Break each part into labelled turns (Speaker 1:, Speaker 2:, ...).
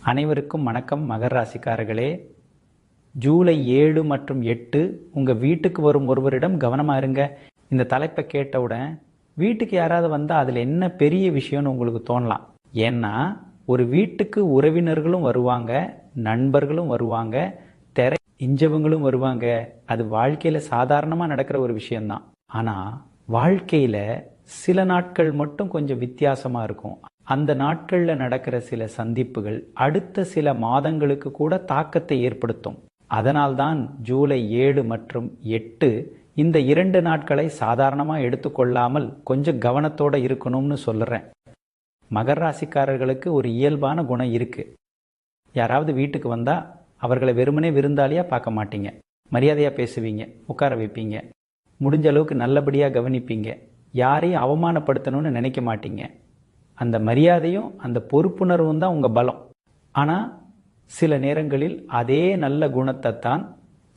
Speaker 1: அனைவருக்கும் வணக்கம். மகர ராசிக்காரர்களே, ஜூலை 7 மற்றும் 8 உங்கள் வீட்டுக்கு வரும் ஒருவரிடம் கவனமாக இருங்க. இந்த தலைப்பை கேட்டவுடன் வீட்டுக்கு யாராவது வந்தால் அதில் என்ன பெரிய விஷயம்னு உங்களுக்கு தோணலாம். ஏன்னா ஒரு வீட்டுக்கு உறவினர்களும் வருவாங்க, நண்பர்களும் வருவாங்க, தெரை இஞ்சவங்களும் வருவாங்க. அது வாழ்க்கையில் சாதாரணமாக நடக்கிற ஒரு விஷயம்தான். ஆனால் வாழ்க்கையில் சில நாட்கள் மட்டும் கொஞ்சம் வித்தியாசமாக இருக்கும். அந்த நாட்களில் நடக்கிற சில சந்திப்புகள் அடுத்த சில மாதங்களுக்கு கூட தாக்கத்தை ஏற்படுத்தும். அதனால்தான் ஜூலை 7 மற்றும் 8 இந்த 2 நாட்களை சாதாரணமாக எடுத்துக்கொள்ளாமல் கொஞ்சம் கவனத்தோடு இருக்கணும்னு சொல்லுறேன். மகர ராசிக்காரர்களுக்கு ஒரு இயல்பான குணம் இருக்குது. யாராவது வீட்டுக்கு வந்தால் அவர்களை வெறுமனே விருந்தாளியாக பார்க்க மாட்டீங்க. மரியாதையாக பேசுவீங்க, உட்கார வைப்பீங்க, முடிஞ்ச அளவுக்கு நல்லபடியாக கவனிப்பீங்க. யாரையும் அவமானப்படுத்தணும்னு நினைக்க மாட்டீங்க. அந்த மரியாதையும் அந்த பொறுப்புணர்வும் தான் உங்கள் பலம். ஆனால் சில நேரங்களில் அதே நல்ல குணத்தை தான்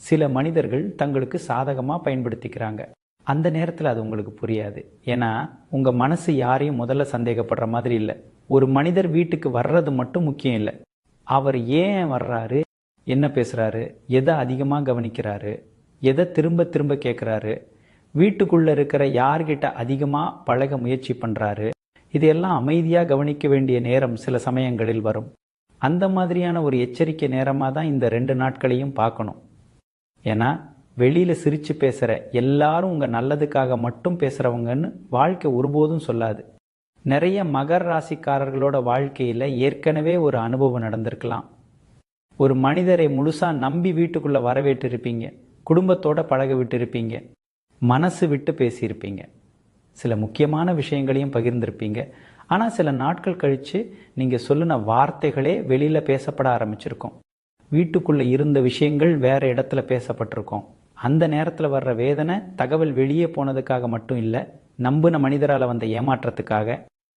Speaker 1: சில மனிதர்கள் தங்களுக்கு சாதகமாக பயன்படுத்திக்கிறாங்க. அந்த நேரத்தில் அது உங்களுக்கு புரியாது. ஏன்னா உங்கள் மனசு யாரையும் முதல்ல சந்தேகப்படுற மாதிரி இல்லை. ஒரு மனிதர் வீட்டுக்கு வர்றது மட்டும் முக்கியம் இல்லை. அவர் ஏன் வர்றாரு, என்ன பேசுகிறாரு, எதை அதிகமாக கவனிக்கிறாரு, எதை திரும்ப திரும்ப கேட்குறாரு, வீட்டுக்குள்ளே இருக்கிற யார்கிட்ட அதிகமாக பழக முயற்சி பண்ணுறாரு, இதையெல்லாம் அமைதியாக கவனிக்க வேண்டிய நேரம் சில சமயங்களில் வரும். அந்த மாதிரியான ஒரு எச்சரிக்கை நேரமாக தான் இந்த 2 நாட்களையும் பார்க்கணும். ஏன்னா வெளியில் சிரித்து பேசுகிற எல்லாரும் உங்கள் நல்லதுக்காக மட்டும் பேசுகிறவங்கன்னு வாழ்க்கை ஒருபோதும் சொல்லாது. நிறைய மகர ராசிக்காரர்களோட வாழ்க்கையில் ஏற்கனவே ஒரு அனுபவம் நடந்திருக்கலாம். ஒரு மனிதரை முழுசாக நம்பி வீட்டுக்குள்ளே வரவேற்றிருப்பீங்க, குடும்பத்தோட பழக விட்டுருப்பீங்க, மனசு விட்டு பேசியிருப்பீங்க, சில முக்கியமான விஷயங்களையும் பகிர்ந்திருப்பீங்க. ஆனால் சில நாட்கள் கழித்து நீங்கள் சொல்லின வார்த்தைகளே வெளியில் பேசப்பட ஆரம்பிச்சிருக்கோம். வீட்டுக்குள்ளே இருந்த விஷயங்கள் வேறு இடத்துல பேசப்பட்டிருக்கோம். அந்த நேரத்தில் வர்ற வேதனை தகவல் வெளியே போனதுக்காக மட்டும் இல்லை, நம்பின மனிதரால் வந்த ஏமாற்றத்துக்காக.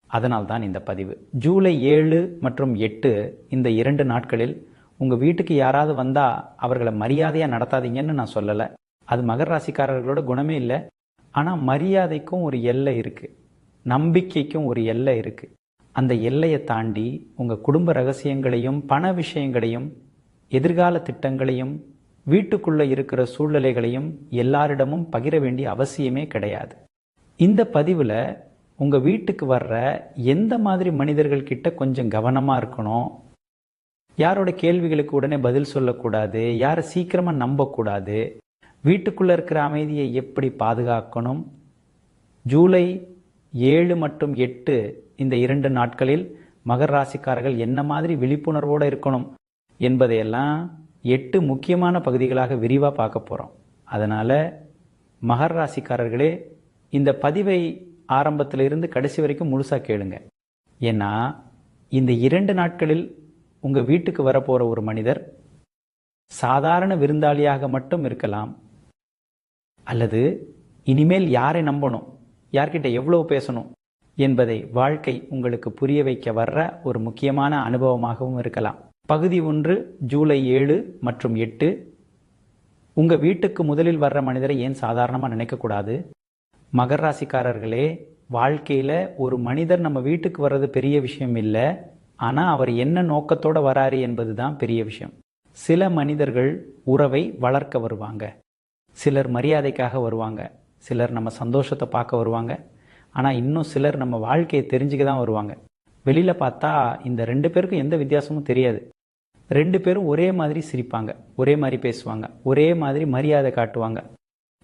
Speaker 1: அதனால்தான் இந்த பதிவு. ஜூலை 7 மற்றும் 8 இந்த 2 நாட்களில் உங்கள் வீட்டுக்கு யாராவது வந்தால் அவர்களை மரியாதையாக நடத்தாதீங்கன்னு நான் சொல்லலை. அது மகர ராசிக்காரர்களோட குணமே இல்லை. ஆனால் மரியாதைக்கும் ஒரு எல்லை இருக்குது, நம்பிக்கைக்கும் ஒரு எல்லை இருக்குது. அந்த எல்லையை தாண்டி உங்கள் குடும்ப ரகசியங்களையும் பண விஷயங்களையும் எதிர்கால திட்டங்களையும் வீட்டுக்குள்ளே இருக்கிற சூழ்நிலைகளையும் எல்லாரிடமும் பகிர வேண்டிய அவசியமே கிடையாது. இந்த பதிவில் உங்கள் வீட்டுக்கு வர்ற எந்த மாதிரி மனிதர்கள்கிட்ட கொஞ்சம் கவனமாக இருக்கணும், யாரோட கேள்விகளுக்கு உடனே பதில் சொல்லக்கூடாது, யாரை சீக்கிரமாக நம்பக்கூடாது, வீட்டுக்குள்ளே இருக்கிற அமைதியை எப்படி பாதுகாக்கணும், ஜூலை 7 மற்றும் 8 இந்த 2 நாட்களில் மகர ராசிக்காரர்கள் என்ன மாதிரி விழிப்புணர்வோடு இருக்கணும் என்பதையெல்லாம் 8 முக்கியமான பகுதிகளாக விரிவாக பார்க்க போகிறோம். அதனால் மகர ராசிக்காரர்களே, இந்த பதிவை ஆரம்பத்திலிருந்து கடைசி வரைக்கும் முழுசாக கேளுங்க. ஏன்னா இந்த 2 நாட்களில் உங்கள் வீட்டுக்கு வரப்போகிற ஒரு மனிதர் சாதாரண விருந்தாளியாக மட்டும் இருக்கலாம், அல்லது இனிமேல் யாரை நம்பணும், யார்கிட்ட எவ்வளவு பேசணும் என்பதை வாழ்க்கை உங்களுக்கு புரிய வைக்க வர்ற ஒரு முக்கியமான அனுபவமாகவும் இருக்கலாம். பகுதி 1, ஜூலை 7 மற்றும் 8. உங்கள் வீட்டுக்கு முதலில் வர்ற மனிதரை ஏன் சாதாரணமாக நினைக்கக்கூடாது? மகர ராசிக்காரர்களே, வாழ்க்கையில் ஒரு மனிதர் நம்ம வீட்டுக்கு வர்றது பெரிய விஷயம் இல்லை. ஆனால் அவர் என்ன நோக்கத்தோடு வராரு என்பது தான் பெரிய விஷயம். சில மனிதர்கள் உறவை வளர்க்க வருவாங்க, சிலர் மரியாதைக்காக வருவாங்க, சிலர் நம்ம சந்தோஷத்தை பார்க்க வருவாங்க, ஆனால் இன்னும் சிலர் நம்ம வாழ்க்கையை தெரிஞ்சுக்க தான் வருவாங்க. வெளியில் பார்த்தா இந்த 2 பேருக்கும் எந்த வித்தியாசமும் தெரியாது. 2 பேரும் ஒரே மாதிரி சிரிப்பாங்க, ஒரே மாதிரி பேசுவாங்க, ஒரே மாதிரி மரியாதை காட்டுவாங்க.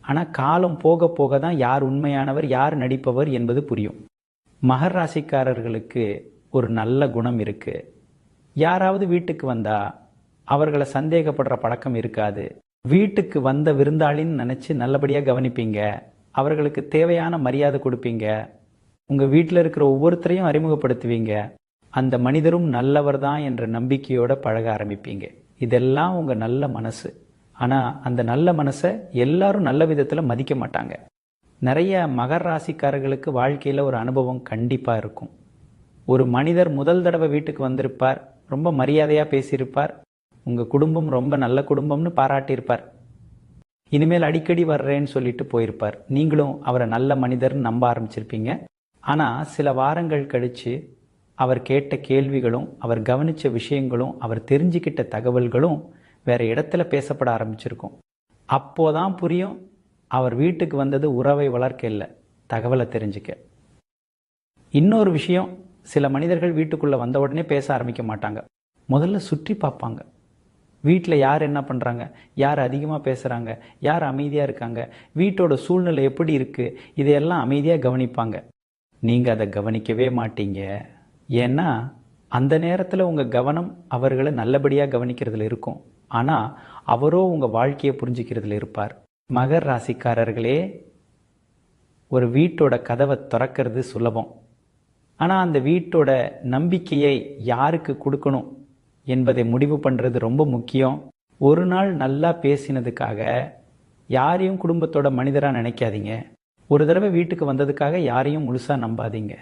Speaker 1: ஆனால் காலம் போக போக தான் யார் உண்மையானவர், யார் நடிப்பவர் என்பது புரியும். மகர ராசிக்காரர்களுக்கு ஒரு நல்ல குணம் இருக்குது. யாராவது வீட்டுக்கு வந்தால் அவர்களை சந்தேகப்படுற பழக்கம் இருக்காது. வீட்டுக்கு வந்த விருந்தாளின்னு நினச்சி நல்லபடியாக கவனிப்பீங்க, அவர்களுக்கு தேவையான மரியாதை கொடுப்பீங்க, உங்கள் வீட்டில் இருக்கிற ஒவ்வொருத்தரையும் அறிமுகப்படுத்துவீங்க, அந்த மனிதரும் நல்லவர் தான் என்ற நம்பிக்கையோடு பழக ஆரம்பிப்பீங்க. இதெல்லாம் உங்கள் நல்ல மனசு. ஆனால் அந்த நல்ல மனசை எல்லாரும் நல்ல விதத்தில் மதிக்க மாட்டாங்க. நிறைய மகர ராசிக்காரர்களுக்கு வாழ்க்கையில் ஒரு அனுபவம் கண்டிப்பாக இருக்கும். ஒரு மனிதர் முதல் தடவை வீட்டுக்கு வந்திருப்பார், ரொம்ப மரியாதையாக பேசியிருப்பார், உங்கள் குடும்பம் ரொம்ப நல்ல குடும்பம்னு பாராட்டியிருப்பார், இனிமேல் அடிக்கடி வர்றேன்னு சொல்லிட்டு போயிருப்பார். நீங்களும் அவரை நல்ல மனிதர்னு நம்ப ஆரம்பிச்சிருப்பீங்க. ஆனால் சில வாரங்கள் கழித்து அவர் கேட்ட கேள்விகளும் அவர் கவனித்த விஷயங்களும் அவர் தெரிஞ்சுக்கிட்ட தகவல்களும் வேற இடத்துல பேசப்பட ஆரம்பிச்சிருக்கும். அப்போதான் புரியும் அவர் வீட்டுக்கு வந்தது உறவை வளர்க்க இல்லை, தகவலை தெரிஞ்சுக்க. இன்னொரு விஷயம், சில மனிதர்கள் வீட்டுக்குள்ள வந்த உடனே பேச ஆரம்பிக்க மாட்டாங்க. முதல்ல சுற்றி பார்ப்பாங்க. வீட்டில் யார் என்ன பண்ணுறாங்க, யார் அதிகமாக பேசுகிறாங்க, யார் அமைதியாக இருக்காங்க, வீட்டோட சூழ்நிலை எப்படி இருக்குது, இதையெல்லாம் அமைதியாக கவனிப்பாங்க. நீங்கள் அதை கவனிக்கவே மாட்டீங்க. ஏன்னா அந்த நேரத்தில் உங்கள் கவனம் அவர்களை நல்லபடியாக கவனிக்கிறதுல இருக்கும். ஆனால் அவரோ உங்கள் வாழ்க்கையை புரிஞ்சிக்கிறதுல இருப்பார். மகர ராசிக்காரர்களே, ஒரு வீட்டோட கதவை திறக்கிறது சுலபம். ஆனால் அந்த வீட்டோட நம்பிக்கையை யாருக்கு கொடுக்கணும் என்பதை முடிவு பண்ணுறது ரொம்ப முக்கியம். ஒரு நாள் நல்லா பேசினதுக்காக யாரையும் குடும்பத்தோட மனிதராக நினைக்காதீங்க. ஒரு தடவை வீட்டுக்கு வந்ததுக்காக யாரையும் முழுசாக நம்பாதீங்க.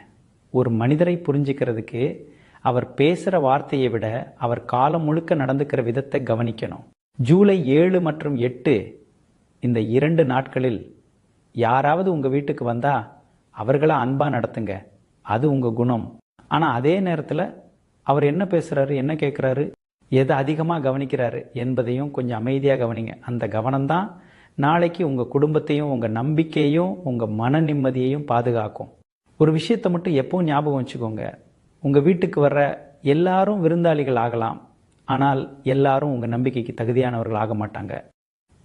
Speaker 1: ஒரு மனிதரை புரிஞ்சுக்கிறதுக்கு அவர் பேசுகிற வார்த்தையை விட அவர் காலம் முழுக்க நடந்துக்கிற விதத்தை கவனிக்கணும். ஜூலை 7 மற்றும் 8 இந்த 2 நாட்களில் யாராவது உங்கள் வீட்டுக்கு வந்தால் அவர்களை அன்பாக நடத்துங்க. அது உங்கள் குணம். ஆனால் அதே நேரத்தில் அவர் என்ன பேசுகிறாரு, என்ன கேட்குறாரு, எதை அதிகமாக கவனிக்கிறாரு என்பதையும் கொஞ்சம் அமைதியாக கவனிங்க. அந்த கவனம்தான் நாளைக்கு உங்கள் குடும்பத்தையும் உங்கள் நம்பிக்கையையும் உங்கள் மன நிம்மதியையும் பாதுகாக்கும். ஒரு விஷயத்தை மட்டும் எப்பவும் ஞாபகம் வச்சுக்கோங்க. உங்கள் வீட்டுக்கு வர்ற எல்லாரும் விருந்தாளிகள் ஆகலாம், ஆனால் எல்லாரும் உங்கள் நம்பிக்கைக்கு தகுதியானவர்கள் ஆக மாட்டாங்க.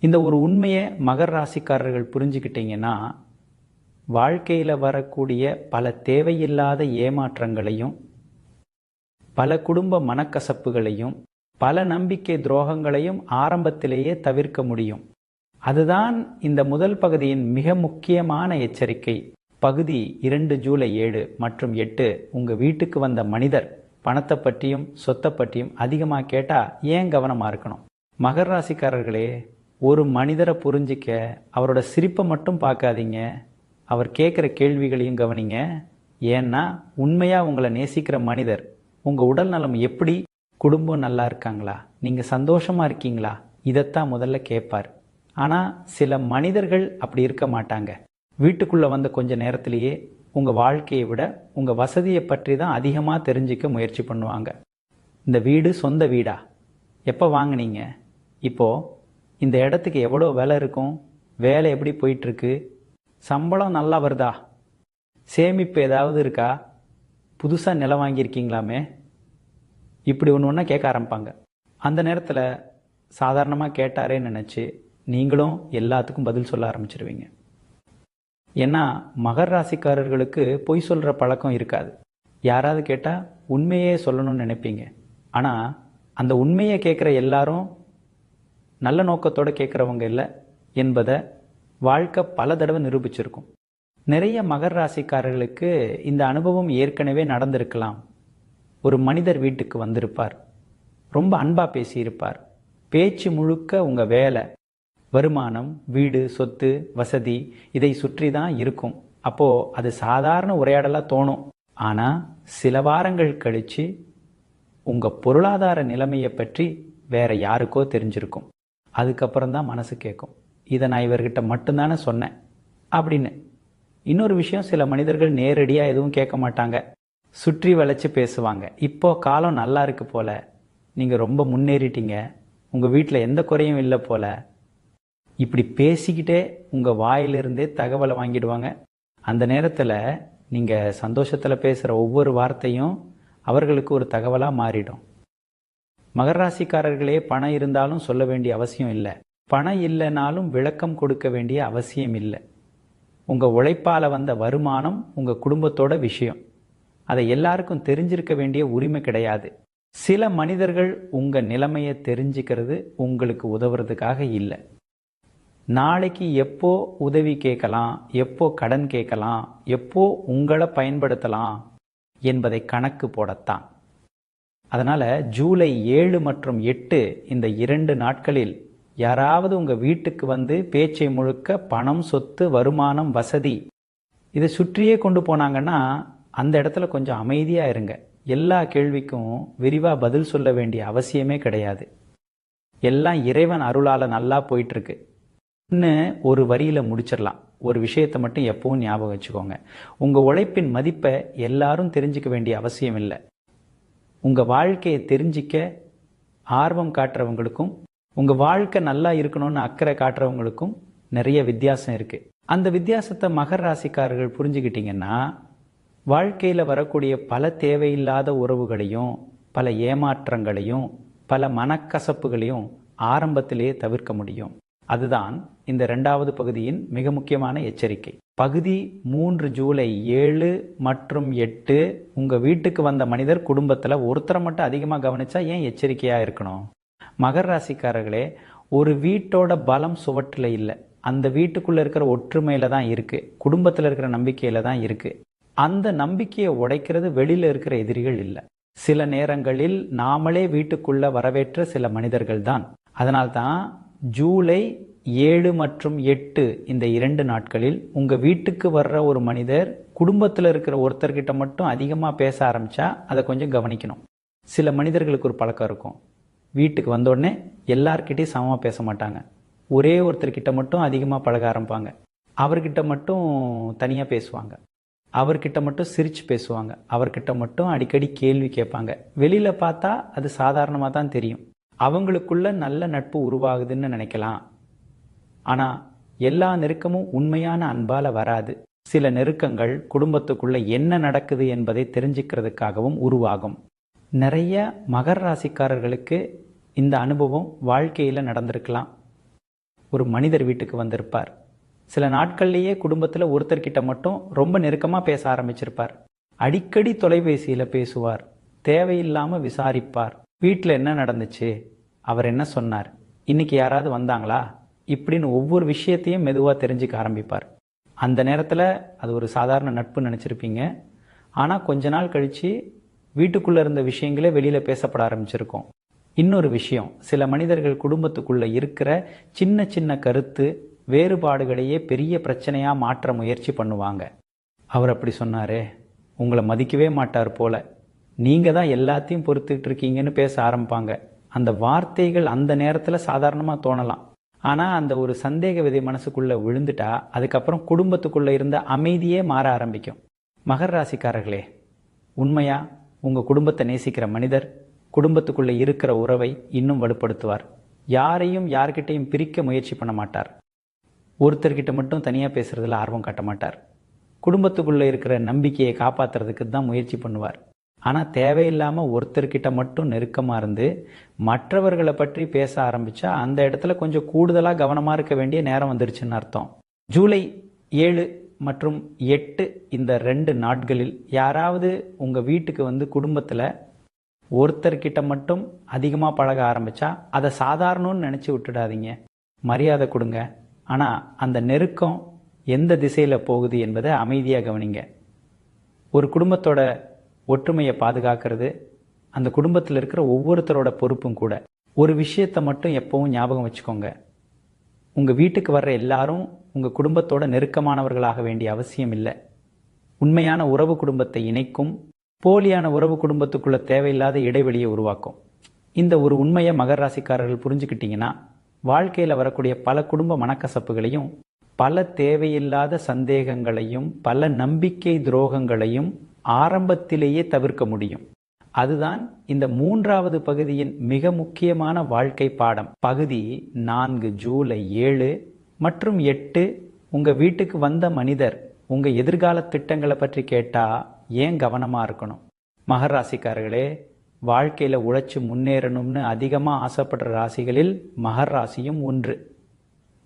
Speaker 1: இந்த ஒரு உண்மையை மகர ராசிக்காரர்கள் புரிஞ்சுக்கிட்டீங்கன்னா வாழ்க்கையில் வரக்கூடிய பல தேவையில்லாத ஏமாற்றங்களையும் பல குடும்ப மனக்கசப்புகளையும் பல நம்பிக்கை துரோகங்களையும் ஆரம்பத்திலேயே தவிர்க்க முடியும். அதுதான் இந்த முதல் பகுதியின் மிக முக்கியமான எச்சரிக்கை. பகுதி 2 ஜூலை 7 மற்றும் 8 உங்கள் வீட்டுக்கு வந்த மனிதர் பணத்தை பற்றியும் சொத்தை பற்றியும் அதிகமாக கேட்டால் ஏன் கவனமாக இருக்கணும்? மகர ராசிக்காரர்களே, ஒரு மனிதரை புரிஞ்சிக்க அவரோட சிரிப்பை மட்டும் பார்க்காதீங்க, அவர் கேட்குற கேள்விகளையும் கவனிங்க. ஏன்னா உண்மையாக உங்களை நேசிக்கிற மனிதர் உங்கள் உடல் நலம் எப்படி, குடும்பம் நல்லா இருக்காங்களா, நீங்கள் சந்தோஷமாக இருக்கீங்களா, இதைத்தான் முதல்ல கேட்பார். ஆனால் சில மனிதர்கள் அப்படி இருக்க மாட்டாங்க. வீட்டுக்குள்ளே வந்த கொஞ்ச நேரத்திலேயே உங்கள் வாழ்க்கையை விட உங்கள் வசதியை பற்றி தான் அதிகமாக தெரிஞ்சிக்க முயற்சி பண்ணுவாங்க. இந்த வீடு சொந்த வீடா, எப்போ வாங்கினீங்க, இப்போது இந்த இடத்துக்கு எவ்வளோ விலை இருக்கும், வேலை எப்படி போயிட்டுருக்கு, சம்பளம் நல்லா வருதா, சேமிப்பு ஏதாவது இருக்கா, புதுசாக நிலம் வாங்கியிருக்கீங்களாமே, இப்படி ஒன்று ஒன்றா கேட்க ஆரம்பிப்பாங்க. அந்த நேரத்தில் சாதாரணமாக கேட்டாரேன்னு நினச்சி நீங்களும் எல்லாத்துக்கும் பதில் சொல்ல ஆரம்பிச்சிருவீங்க. ஏன்னா மகர ராசிக்காரர்களுக்கு பொய் சொல்கிற பழக்கம் இருக்காது. யாராவது கேட்டால் உண்மையே சொல்லணும்னு நினைப்பீங்க. ஆனால் அந்த உண்மையை கேட்குற எல்லாரும் நல்ல நோக்கத்தோடு கேட்குறவங்க இல்லை என்பதை வாழ்க்கை பல தடவை நிரூபிச்சிருக்கும். நிறைய மகர ராசிக்காரர்களுக்கு இந்த அனுபவம் ஏற்கனவே நடந்திருக்கலாம். ஒரு மனிதர் வீட்டுக்கு வந்திருப்பார், ரொம்ப அன்பாக பேசியிருப்பார், பேச்சு முழுக்க உங்கள் வேலை, வருமானம், வீடு, சொத்து, வசதி இதை சுற்றி தான் இருக்கும். அப்போது அது சாதாரண உரையாடலாக தோணும். ஆனால் சில வாரங்கள் கழித்து உங்கள் பொருளாதார நிலைமையை பற்றி வேற யாருக்கோ தெரிஞ்சிருக்கும். அதுக்கப்புறம் தான் மனசு கேட்கும், இதை நான் இவர்கிட்ட மட்டும்தானே சொன்னேன் அப்படின்னு. இன்னொரு விஷயம், சில மனிதர்கள் நேரடியாக எதுவும் கேட்க மாட்டாங்க, சுற்றி வளைச்சு பேசுவாங்க. இப்போ காலம் நல்லா இருக்கு போல, நீங்கள் ரொம்ப முன்னேறிட்டீங்க, உங்கள் வீட்டில் எந்த குறையும் இல்லை போல, இப்படி பேசிக்கிட்டே உங்கள் வாயிலிருந்தே தகவலை வாங்கிடுவாங்க. அந்த நேரத்தில் நீங்கள் சந்தோஷத்தில் பேசுகிற ஒவ்வொரு வார்த்தையும் அவர்களுக்கு ஒரு தகவலாக மாறிடும். மகர ராசிக்காரர்களே, பணம் இருந்தாலும் சொல்ல வேண்டிய அவசியம் இல்லை, பணம் இல்லைனாலும் விளக்கம் கொடுக்க வேண்டிய அவசியம் இல்லை. உங்கள் உழைப்பால் வந்த வருமானம் உங்கள் குடும்பத்தோட விஷயம், அதை எல்லாருக்கும் தெரிஞ்சிருக்க வேண்டிய உரிமை கிடையாது. சில மனிதர்கள் உங்கள் நிலைமையை தெரிஞ்சுக்கிறது உங்களுக்கு உதவுறதுக்காக இல்லை. நாளைக்கு எப்போ உதவி கேட்கலாம், எப்போ கடன் கேட்கலாம், எப்போ உங்களை பயன்படுத்தலாம் என்பதை கணக்கு போடத்தான். அதனால் ஜூலை 7 மற்றும் 8 இந்த 2 நாட்களில் யாராவது உங்கள் வீட்டுக்கு வந்து பேச்சை முழுக்க பணம், சொத்து, வருமானம், வசதி இதை சுற்றியே கொண்டு போனாங்கன்னா அந்த இடத்துல கொஞ்சம் அமைதியாக இருங்க. எல்லா கேள்விக்கும் விரிவாக பதில் சொல்ல வேண்டிய அவசியமே கிடையாது. எல்லாம் இறைவன் அருளால் நல்லா போயிட்டுருக்கு. இன்னும் ஒரு வரியில் முடிச்சிடலாம். ஒரு விஷயத்தை மட்டும் எப்பவும் ஞாபகம் வச்சுக்கோங்க, உங்கள் உழைப்பின் மதிப்பை எல்லாரும் தெரிஞ்சுக்க வேண்டிய அவசியம் இல்லை. உங்கள் வாழ்க்கையை தெரிஞ்சிக்க ஆர்வம் காட்டுறவங்களுக்கும் உங்கள் வாழ்க்கை நல்லா இருக்கணும்னு அக்கறை காட்டுறவங்களுக்கும் நிறைய வித்தியாசம் இருக்குது. அந்த வித்தியாசத்தை மகர ராசிக்காரர்கள் புரிஞ்சுக்கிட்டீங்கன்னா வாழ்க்கையில் வரக்கூடிய பல தேவையில்லாத உறவுகளையும் பல ஏமாற்றங்களையும் பல மனக்கசப்புகளையும் ஆரம்பத்திலேயே தவிர்க்க முடியும். அதுதான் இந்த 2வது பகுதியின் மிக முக்கியமான எச்சரிக்கை. பகுதி 3 ஜூலை 7 மற்றும் 8 உங்கள் வீட்டுக்கு வந்த மனிதர் குடும்பத்தில் ஒருத்தரை மட்டும் அதிகமாக கவனிச்சா ஏன் எச்சரிக்கையாக இருக்கணும்? மகர ராசிக்காரர்களே, ஒரு வீட்டோட பலம் சுவற்றில் இல்லை, அந்த வீட்டுக்குள்ளே இருக்கிற ஒற்றுமையில் தான் இருக்குது, குடும்பத்தில் இருக்கிற நம்பிக்கையில் தான் இருக்குது. அந்த நம்பிக்கையை உடைக்கிறது வெளியில் இருக்கிற எதிரிகள் இல்லை, சில நேரங்களில் நாமளே வீட்டுக்குள்ளே வரவேற்ற சில மனிதர்கள் தான். அதனால்தான் ஜூலை 7 மற்றும் 8 இந்த 2 நாட்களில் உங்கள் வீட்டுக்கு வர்ற ஒரு மனிதர் குடும்பத்தில் இருக்கிற ஒருத்தர்கிட்ட மட்டும் அதிகமாக பேச ஆரம்பித்தா அதை கொஞ்சம் கவனிக்கணும். சில மனிதர்களுக்கு ஒரு பழக்கம் இருக்கும், வீட்டுக்கு வந்தோடனே எல்லார்கிட்டையும் சமமாக பேச மாட்டாங்க, ஒரே ஒருத்தர்கிட்ட மட்டும் அதிகமாக பழக ஆரம்பிப்பாங்க, அவர்கிட்ட மட்டும் தனியாக பேசுவாங்க, அவர்கிட்ட மட்டும் சிரித்து பேசுவாங்க, அவர்கிட்ட மட்டும் அடிக்கடி கேள்வி கேட்பாங்க. வெளியில் பார்த்தா அது சாதாரணமாக தான் தெரியும், அவங்களுக்குள்ள நல்ல நட்பு உருவாகுதுன்னு நினைக்கலாம். ஆனால் எல்லா நெருக்கமும் உண்மையான அன்பால் வராது. சில நெருக்கங்கள் குடும்பத்துக்குள்ள என்ன நடக்குது என்பதை தெரிஞ்சுக்கிறதுக்காகவும் உருவாகும். நிறைய மகர ராசிக்காரர்களுக்கு இந்த அனுபவம் வாழ்க்கையில் நடந்திருக்கலாம். ஒரு மனிதர் வீட்டுக்கு வந்திருப்பார், சில நாட்கள்லேயே குடும்பத்தில் ஒருத்தர்கிட்ட மட்டும் ரொம்ப நெருக்கமாக பேச ஆரம்பிச்சிருப்பார், அடிக்கடி தொலைபேசியில் பேசுவார், தேவையில்லாமல் விசாரிப்பார், வீட்டில் என்ன நடந்துச்சு, அவர் என்ன சொன்னார், இன்னைக்கு யாராவது வந்தாங்களா, இப்படின்னு ஒவ்வொரு விஷயத்தையும் மெதுவாக தெரிஞ்சுக்க ஆரம்பிப்பார். அந்த நேரத்தில் அது ஒரு சாதாரண நட்பு நினச்சிருப்பீங்க. ஆனால் கொஞ்ச நாள் கழித்து வீட்டுக்குள்ளே இருந்த விஷயங்களே வெளியில் பேசப்பட ஆரம்பிச்சிருக்கோம். இன்னொரு விஷயம், சில மனிதர்கள் குடும்பத்துக்குள்ளே இருக்கிற சின்ன சின்ன கருத்து வேறுபாடுகளையே பெரிய பிரச்சனையாக மாற்ற முயற்சி பண்ணுவாங்க. அவர் அப்படி சொன்னாரே, உங்களை மதிக்கவே மாட்டார் போல, நீங்கள் தான் எல்லாத்தையும் பொறுத்துக்கிட்டு இருக்கீங்கன்னு பேச ஆரம்பிப்பாங்க. அந்த வார்த்தைகள் அந்த நேரத்தில் சாதாரணமாக தோணலாம், ஆனால் அந்த ஒரு சந்தேக விதை மனசுக்குள்ளே விழுந்துட்டா அதுக்கப்புறம் குடும்பத்துக்குள்ளே இருந்த அமைதியே மாற ஆரம்பிக்கும். மகர ராசிக்காரர்களே, உண்மையாக உங்கள் குடும்பத்தை நேசிக்கிற மனிதர் குடும்பத்துக்குள்ளே இருக்கிற உறவை இன்னும் வலுப்படுத்துவார். யாரையும் யார்கிட்டையும் பிரிக்க முயற்சி பண்ண மாட்டார், ஒருத்தர்கிட்ட மட்டும் தனியாக பேசுகிறதுல ஆர்வம் காட்ட மாட்டார், குடும்பத்துக்குள்ளே இருக்கிற நம்பிக்கையை காப்பாற்றுறதுக்கு தான் முயற்சி பண்ணுவார். ஆனால் தேவையில்லாமல் ஒருத்தர்கிட்ட மட்டும் நெருக்கமாக இருந்து மற்றவர்களை பற்றி பேச ஆரம்பித்தா அந்த இடத்துல கொஞ்சம் கூடுதலாக கவனமாக இருக்க வேண்டிய நேரம் வந்துருச்சுன்னு அர்த்தம். ஜூலை 7 மற்றும் 8 இந்த 2 நாட்களில் யாராவது உங்கள் வீட்டுக்கு வந்து குடும்பத்தில் ஒருத்தர்கிட்ட மட்டும் அதிகமாக பழக ஆரம்பித்தா அதை சாதாரணன்னு நினச்சி விட்டுடாதீங்க, மரியாதை கொடுங்க. ஆனால் அந்த நெருக்கம் எந்த திசையில் போகுது என்பதை அமைதியாக கவனிங்க. ஒரு குடும்பத்தோட ஒற்றுமையை பாதுகாக்கிறது அந்த குடும்பத்தில் இருக்கிற ஒவ்வொருத்தரோட பொறுப்பும் கூட. ஒரு விஷயத்தை மட்டும் எப்பவும் ஞாபகம் வச்சுக்கோங்க, உங்கள் வீட்டுக்கு வர்ற எல்லாரும் உங்கள் குடும்பத்தோட நெருக்கமானவர்களாக வேண்டிய அவசியம் இல்லை. உண்மையான உறவு குடும்பத்தை இணைக்கும், போலியான உறவு குடும்பத்துக்குள்ள தேவையில்லாத இடைவெளியை உருவாக்கும். இந்த ஒரு உண்மையை மகர ராசிக்காரர்கள் புரிஞ்சுக்கிட்டீங்கன்னா வாழ்க்கையில் வரக்கூடிய பல குடும்ப மனக்கசப்புகளையும் பல தேவையில்லாத சந்தேகங்களையும் பல நம்பிக்கை துரோகங்களையும் ஆரம்பத்திலேயே தவிர்க்க முடியும். அதுதான் இந்த 3வது பகுதியின் மிக முக்கியமான வாழ்க்கை பாடம். பகுதி 4 ஜூலை 7 மற்றும் 8 உங்கள் வீட்டுக்கு வந்த மனிதர் உங்கள் எதிர்கால திட்டங்களை பற்றி கேட்டால் ஏன் கவனமாக இருக்கணும்? மகர ராசிக்காரர்களே, வாழ்க்கையில் உழைச்சி முன்னேறணும்னு அதிகமாக ஆசைப்படுற ராசிகளில் மகர ராசியும் ஒன்று.